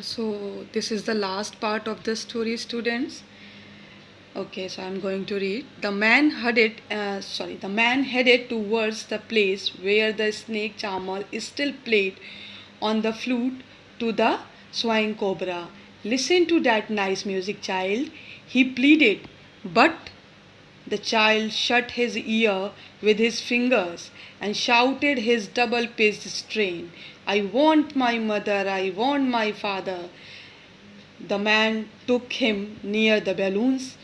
So this is the last part of the story, students. Okay, so I'm going to read. The man headed towards the place where the snake charmer still played on the flute to the swine cobra. Listen to that nice music, child, he pleaded. But the child shut his ear with his fingers and shouted his double pitched strain. I want my mother, I want my father. The man took him near the balloons,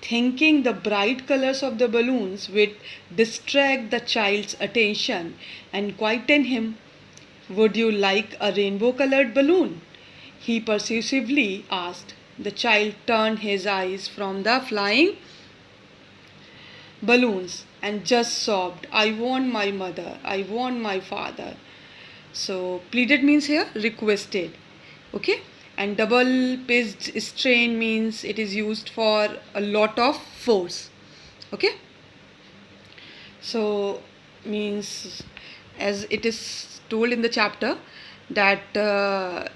thinking the bright colors of the balloons would distract the child's attention and quieten him. Would you like a rainbow colored balloon? He persuasively asked. The child turned his eyes from the flying balloons and just sobbed, I want my mother, I want my father. So, pleaded means here requested. Okay, and double pitched strain means it is used for a lot of force. Okay, so means as it is told in the chapter that the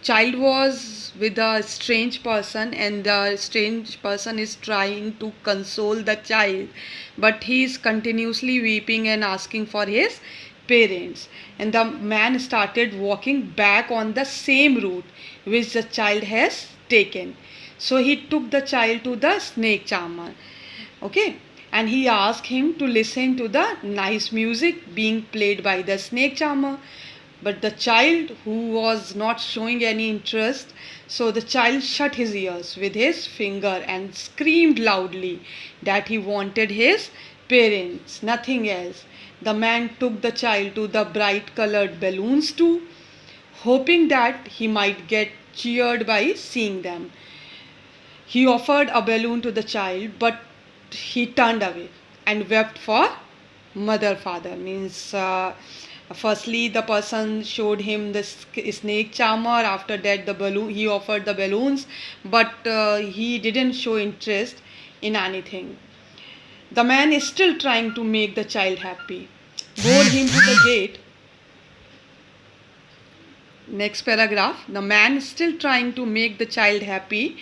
child was with a strange person and the strange person is trying to console the child, but he is continuously weeping and asking for his parents, and the man started walking back on the same route which the child has taken. So he took the child to the snake charmer. Okay, and he asked him to listen to the nice music being played by the snake charmer. But the child, who was not showing any interest, so the child shut his ears with his finger and screamed loudly that he wanted his parents, nothing else. The man took the child to the bright colored balloons too, hoping that he might get cheered by seeing them. He offered a balloon to the child, but he turned away and wept for mother father. Means firstly the person showed him the snake charmer. After that the balloon, he offered the balloons, but he didn't show interest in anything. The man is still trying to make the child happy. Bore him to the gate. Next paragraph. The man is still trying to make the child happy.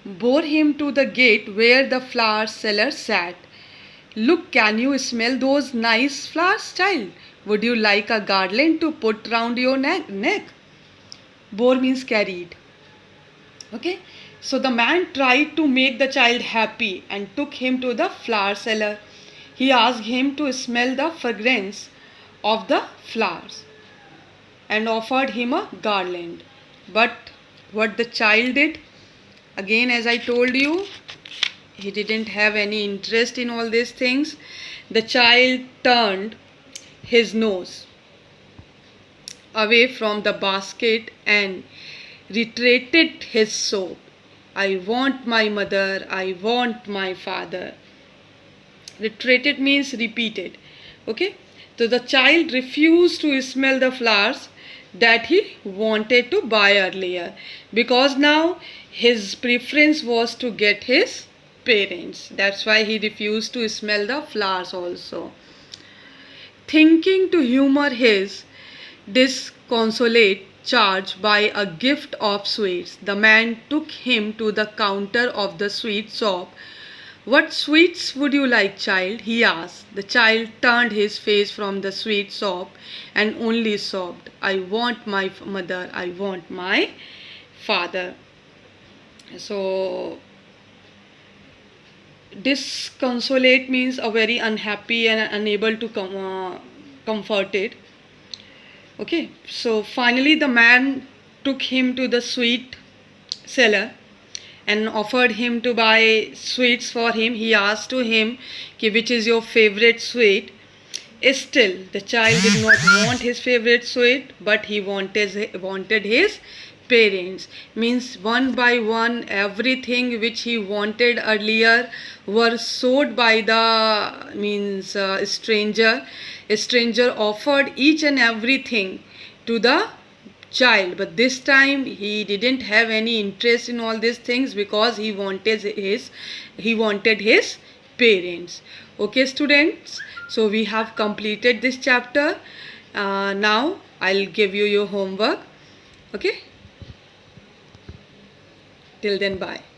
Bore him to the gate where the flower seller sat. Look, can you smell those nice flowers, child? Would you like a garland to put round your neck? Bore means carried. Okay. So the man tried to make the child happy and took him to the flower seller. He asked him to smell the fragrance of the flowers and offered him a garland. But what the child did, again as I told you, he didn't have any interest in all these things. The child turned his nose away from the basket and reiterated his sob. I want my mother, I want my father. Reiterated means repeated. Okay, so the child refused to smell the flowers that he wanted to buy earlier, because now his preference was to get his parents. That's why he refused to smell the flowers also. Thinking to humor his disconsolate charge by a gift of sweets, the man took him to the counter of the sweet shop. What sweets would you like, child? He asked. The child turned his face from the sweet shop and only sobbed, I want my mother, I want my father. So, disconsolate means a very unhappy and unable to comforted. Okay, so finally the man took him to the sweet seller and offered him to buy sweets for him. He asked to him, which is your favorite sweet? Still, the child did not want his favorite sweet, but he wanted his parents. Means one by one, everything which he wanted earlier were sold by the stranger. A stranger offered each and everything to the child, but this time he didn't have any interest in all these things because he wanted his parents. Okay, students, so we have completed this chapter. Now I'll give you your homework. Okay, till then, bye.